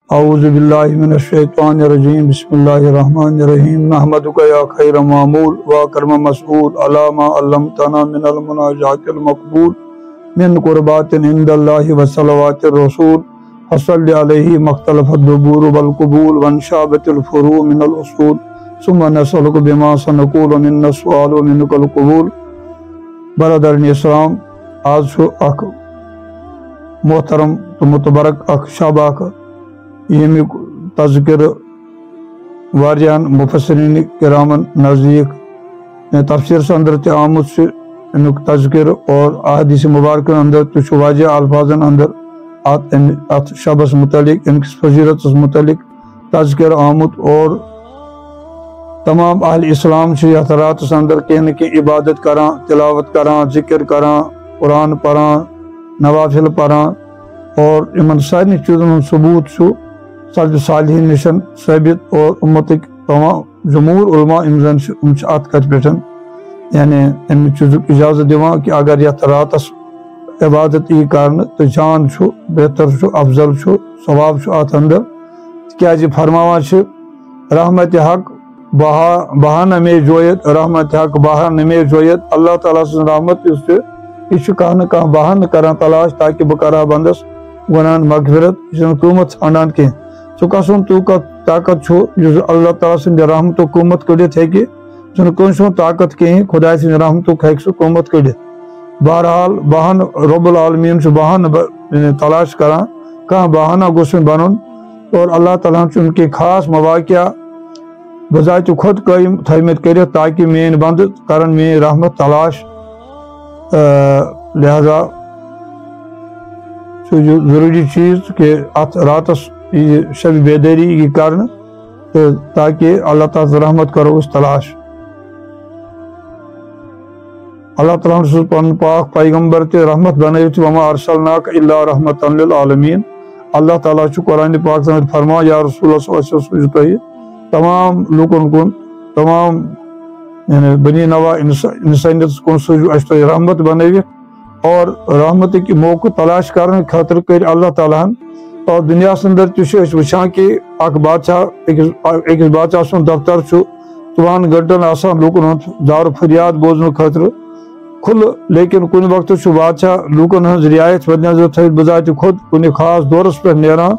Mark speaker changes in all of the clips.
Speaker 1: اعوذ باللہ من الشیطان الرجیم بسم اللہ الرحمن الرحیم نحمدک یا خیر معمول واکرم مسئول علی ما علمتنا من المناجات المقبول من قربات عند اللہ وصلوات الرسول فصل علیہ مختلف الدبور والقبول وانشابت الفروع من الاصول ثم نسألک بما سنقول من السؤال ومنک القبول۔ برادران اسلام، آج چھو اخ محترم تو متبرک اخ شب اخ یمیک تذکر واریان مفسرین کرامن نزدیک تفسیر اندر تے آمد سے امیک تذکر اور احادیث مبارکن اندر تو واجہ الفاظن اندر ات شبس متعلق امکس فضیلت متعلق تذکر آمد، اور تمام اہل اسلام سے یتھ راتس اندر کہیں کہ عبادت کران، تلاوت کران، ذکر کران، قرآن پران، نوافل پران، اور امن سارے چیزن ثبوت چھو سلف صالحین نشن ثابت، اور امتک تمام جمہور علماء ات کت پہ یعنی ام چیزک اجازت دیوان کہ اگر یتھ راتس عبادت ای کرن تو جان چھو، بہتر چھو، افضل چھو، ثواب چھو ات اندر، کیا فرماوان چھ رحمت حق بہانہ میں جویت، رحمت حق بہانہ میں جویت۔ اللہ تعالیٰ سے رحمت اس سے یہ کہاں نہ کہاں بہانہ کران تلاش تاکہ بہ کرا بندس گناہن مغفرت، یہ قومت ھانڈان کی سو کسن تو کا طاقت چھو جو اللہ تعالیٰ سے رحمت و قومت کڑت ہے کہ سن کنسوں طاقت کی خدا سے رحمت و سو قومت کڑت۔ بہرحال بہان رب العالمین سے بہانہ تلاش کران، کہاں بہانہ گوسن بنن، اور اللہ تعالیٰ ان کے خاص مواقع بذات خود قائم تھیمت کرت تاکہ مین بند کرن مین رحمت تلاش، لہذا جو ضروری چیز کہ ات راتس شب بیداری یہ کرن تاکہ اللہ تعالیٰ رحمت کرو اس تلاش۔ اللہ تعالیٰ نے پن پاک پیغمبر تے رحمت بنائیت وما ارسلناک الا رحمتا للعالمین۔ اللہ تعالیٰ چھو قرآن پاک سے فرما یا رسول اللہ صلی اللہ علیہ وسلم تمام لوگن کن، تمام یعنی بنی نوا انسانیت کن سوچو اشتہ رحمت بنائیت، اور رحمت کی موقع تلاش کرنے خاطر کر اللہ تعالیٰ اور دنیا اندر تھی وچان کہ اک بادشاہ ایک بادشاہ سن دفتر چھو 24 گھنٹن آسان لوکن دار فریاد بوزن خاطر کھل، لیکن کن وقت چھو بادشاہ لوکن ہنز رعایت ود نظر تھوت بذات خود کن خاص دورس پہ نیران،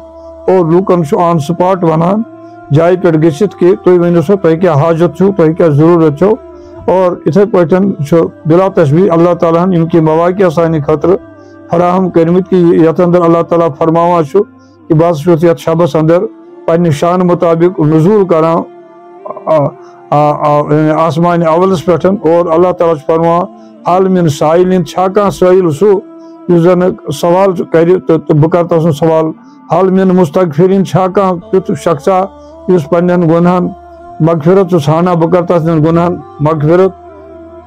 Speaker 1: اور لوکن چھو آن سپاٹ ونان جائے پہ گھت کہ تھی ونو سا تہ کیا حاجت چھو، تہ کیا ضرورت چھو، اور اتھے پٲٹھۍ چھو بلا تشبیہ اللہ تعالیٰ ہن ان کی مواقع سانہ خاطر فراہم کرمت کہ یتھ اندر اللہ تعالیٰ فرماوان چھو کہ بس چھُس یتھ شبس اندر پنہ شان مطابق نزول کران آسمان اولس پہ، اور اللہ تعالیٰ فرماوان حل من سائلین چھا کانٛہہ سٲیِل سُہ یُس زن سوال کرِ تہٕ بہٕ کرٕ تس سوال، حل من مستغفرین چھا کانٛہہ تیُتھ شخصا یُس پننٮ۪ن گۄنہن مغفرت چھُ ژھانڈان بہٕ کرٕ تس گۄنہن مغفرت،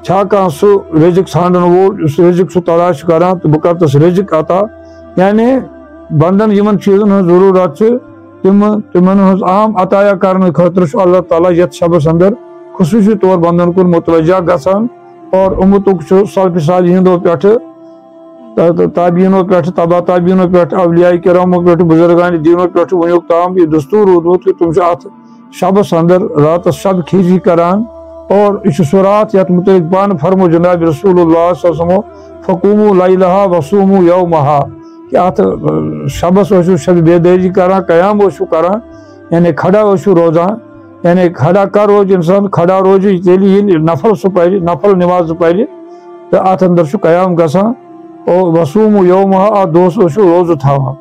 Speaker 1: چھا کانٛہہ سُہ رزق ژھانڈن وول یُس رزق سُہ تلاش کران تہٕ بہٕ کرٕ تس رزق عطا۔ یعنی بندن یمن چیزن ہن ضرورت چھ تمن ہنز عام عطایا کرنے خاطر چھ اللہ تعالیٰ یتھ شبس اندر خصوصی طور بندن کن متوجہ گژھان، اور امتک چھ سلف صالحینو پہ تابعینو پہ تبا تابعینو پہ اولیاء کرامو پہ بزرگان دینو پہ ونیک تام یہ دستور روٗدمُت کہ تم ات شبس اندر راتس شب کھیزی کران، اور یہ سہ رات یتھ متعلق پان فرمو جناب رسول اللہ صلی اللہ علیہ وسلم فقوموا لیلہا وصوموا یومہا، کہ ات شبس ٲسِو شب بیداری کران، قیام ٲسِو کران، یعنی کھڑا ٲسِو روزان، یعنی کھڑا کر روز انسان کھڑا روز تیٚلہِ ییٚلہِ نفل سُہ پرِ، نفل نماز پرِ تہٕ اتھ اندر چھُ قیام گژھان، اور وصوموا یومہا اتھ دۄہس ٲسِو روزٕ تھاوان۔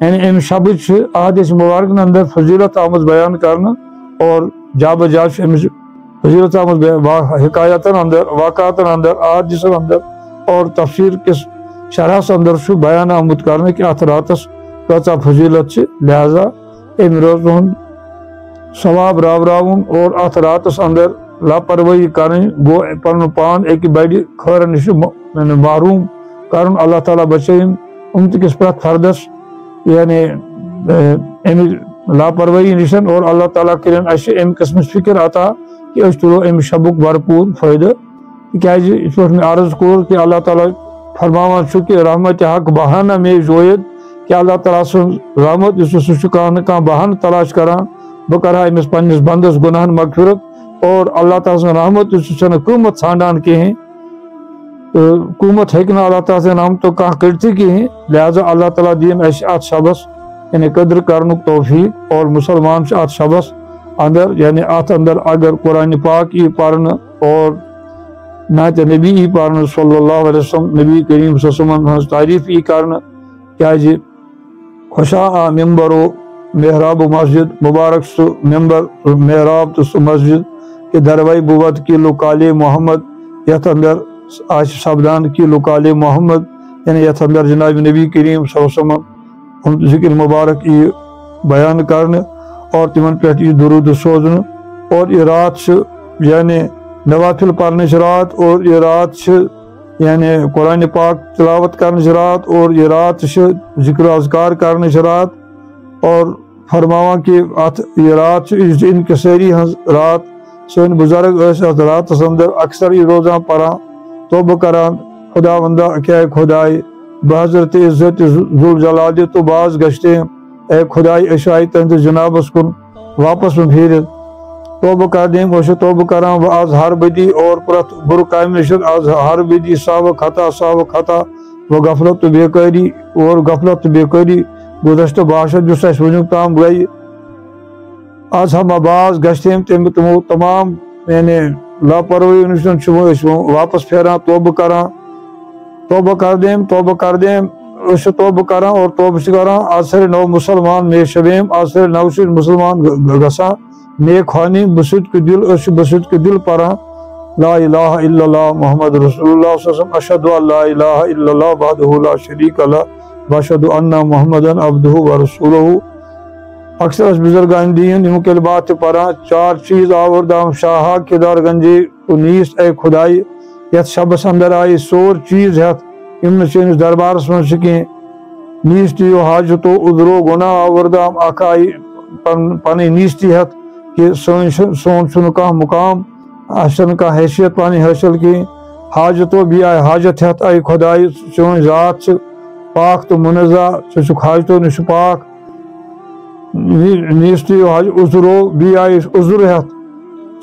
Speaker 1: یعنی امہِ شبٕچ چھِ احادیث مبارکن اندر فضیلت آمٕژ بیان کرنہٕ، اور جا بجا چھِ امِچ فضیلت آمٕژ حکایتن اندر، واقعاتن اندر، احادیثن اندر، اور تفسیر کس شرحس اندر چھُ بیان آمُت کرنے کہ اتھ راتس کۭژاہ فضیلت چھِ، لہذا امہِ روزٕ ہُنٛد ثواب راوراوُن اور اتھ راتس اندر لاپروٲہی کرٕنۍ گوٚو پنُن پان اکہِ بڑِ خٲرن نِش محروٗم کرُن۔ اللہ تعالیٰ بچٲیِن امتکِس پرٛٮ۪تھ فردس یعنی امہِ لاپروٲہی نِش، اور اللہ تعالیٰ کٔرِنۍ اسہِ امہِ قٕسمٕچ فکر عطا کہ أسۍ تُلو امہِ شبُک بھرپوٗر فٲیدٕ، تِکیازِ یِتھ پٲٹھۍ مےٚ عرض کوٚر کہ اللہ تعالیٰ فرماوان چھُ کہ رحمت حق بہانہ میں جویت، کہ اللہ تعالیٰ سن رحمت سہ کھانا بہانہ تلاش کران بہ کرہا امس پنس بندس گناہن مغفرت، اور اللہ تعالیٰ سن رحمت سہ قیمت ژھانڈان کہین، قیمت ہیکہ نہ اللہ تعالیٰ سن رحمت کھانا کڑتھی کہین، لہذا اللہ تعالیٰ دین اس ات شبس یعنی قدر کرنک توفیق، اور مسلمان ات شبس اندر یعنی ات اندر اگر قرآن پاک ای پرن اور نعت نبی ای پرن صلی اللہ علیہ وسلم، نبی کریم صلی اللہ علیہ وسلم ہز تعریف ای کرن، کیازِ خوشا آ ممبر و محراب و مسجد، مبارک سہ ممبر محراب تو سہ مسجد کہ دروئی بود کلو کالے محمد، یتھ اندر آج سپدان کلو کالے محمد، یعنی یتھ اندر جناب نبی کریم صلی اللہ علیہ وسلم ذکر مبارک ای بیان کرن اور تمن پہ یہ درود سوزن، اور یہ رات یعنی نوافل پرنچ رات، اور یہ رات یعنی قرآن پاک تلاوت کرنچ رات، اور یہ رات ذکر و اذکار کرنچ رات، اور فرماواں کہ یہ رات انکساری ہز رات، سن بزرگ ات رات اندر اکثر یہ روزاں پران توبہ کران خدا وندہ کہ خدائے بحضرت عزت ذوالجلال تو باز گشتے اے خدائی اشائی تہند جنابس کن واپس پھیرت توبہ کر دیم، وہ توبہ کران و آز ہر بدی اور پرت بر کام نشد، آز ہر بدی ساوک خطا و غفلت بے قیدی اور غفلت بے قیدی گزشتہ باشد جس اس ونیک تام گئی، آز ہم باز گشتیم تمو تمام یعنی لاپرواہی نشن واپس پھیران توبہ کر دیم اس توبہ کران اور توبہ کران آسر نو مسلمان میں شبیم آسر نو شد مسلمان گسان نیک خانی بسد کے دل اس بسد کے دل پران لا الہ الا اللہ محمد رسول اللہ صلی اللہ علیہ وسلم اشہد ان لا الہ الا اللہ وحدہ لا شریک لہ واشہد ان محمدا عبدہ ورسولہ۔ اکثر اس بزرگان دین ان کلمات پران چار چیز آوردام شاہا کدار گنجی نیست اے خدائی یت شبس اندر آئی سور چیز ہے ام چینس دربارس من سکیں نیستی و حاجتو عذرو گناہ آوردام آکائی پانی نیستی ہے کہ سون سن کا مقام حسن کا حیثیت پانی حاصل کی حاجتو بھی آئی حاجت ہے اے خدائی چون ذات سے پاک تو منزہ چک حاجتو نش پاک نیستی و حاجت عذرو بھی آئی عذر ہے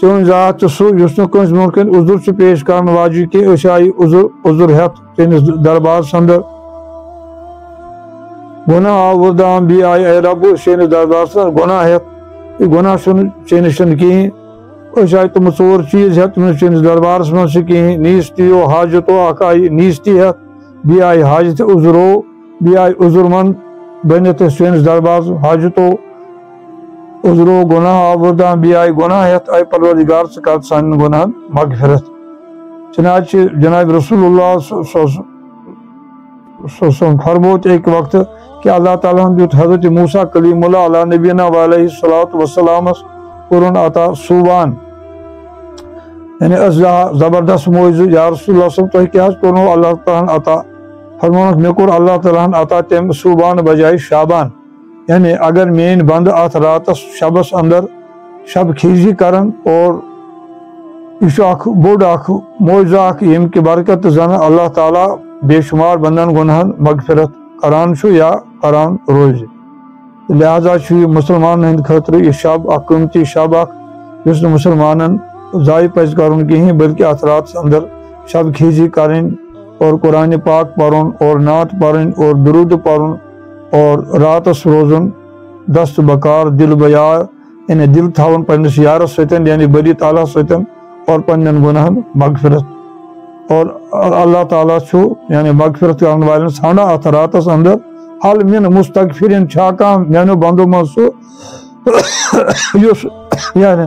Speaker 1: چون ذات سو یس نس ممکن عذر سے پیش کرن واجی کے اشائی عذر ہے چینس دربار اندر گناہ آوردام بھی آئی اے رب چینس دربار سے گناہ ہے یہ گناہ سن چینس کہیں اشائی تم ژور چیز ہے تم چینس دربار من سے کہیں نیستی و حاجتو آکائی نیستی ہے بھی آئی حاجت عذرو بھی آئی عذر مند بنت چینس دربار حاجتو عذرو گناہ آوردان بھی آئی گناہ ہے اے پروردگار سے کر سان گناہ مغفرت۔ چنانچہ جناب رسول اللہ صلی اللہ علیہ وسلم فرموت ایک وقت کہ اللہ تعالیٰ نے حضرت موسیٰ کلیم اللہ علیہ نبینا علیہ الصلاۃ والسلام قرآن عطا صوبان یعنی از زبردست موعظہ یا رسول اللہ صلی اللہ علیہ وسلم تو کیا کرنو اللہ تعالیٰ عطا فرمانک میں کور اللہ تعالیٰ عطا تم صوبان بجائے شابان، یعنی اگر مین بند ات رات شبس اندر شب خیزی کرن اور یہ بوڑ موعظہ یم کی برکت زن اللہ تعالیٰ بے شمار بندن گناہن مغفرت کران یا کران روز، لہذا یہ مسلمان ہند خاطر یہ شب قیمتی شب اس مسلمانن ضائع پز کرن کہیں بلکہ ات رات اندر شب خیزی کرن اور قرآن پاک پرن اور نعت پرن اور درود پرن اور راتس روزن دست بکار دل بیار یعنی دل تھاون پنس یارس ستن یعنی بری تعالیٰ ستن اور پنن گناہن مغفرت، اور اللہ تعالیٰ چھو یعنی مغفرت کرن والن ژھانڈا ات راتس اندر حل من مستغفرین چھا کانٛہہ میانو بندو من سُہ یُس یعنی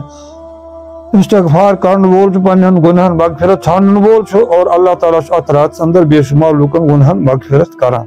Speaker 1: استغفار کرن وول چھُ پنن گناہن مغفرت ژھانڈن وول چھُ اور اللہ تعالیٰ چھُ ات راتس اندر بے شمار لوکن گناہن مغفرت کران۔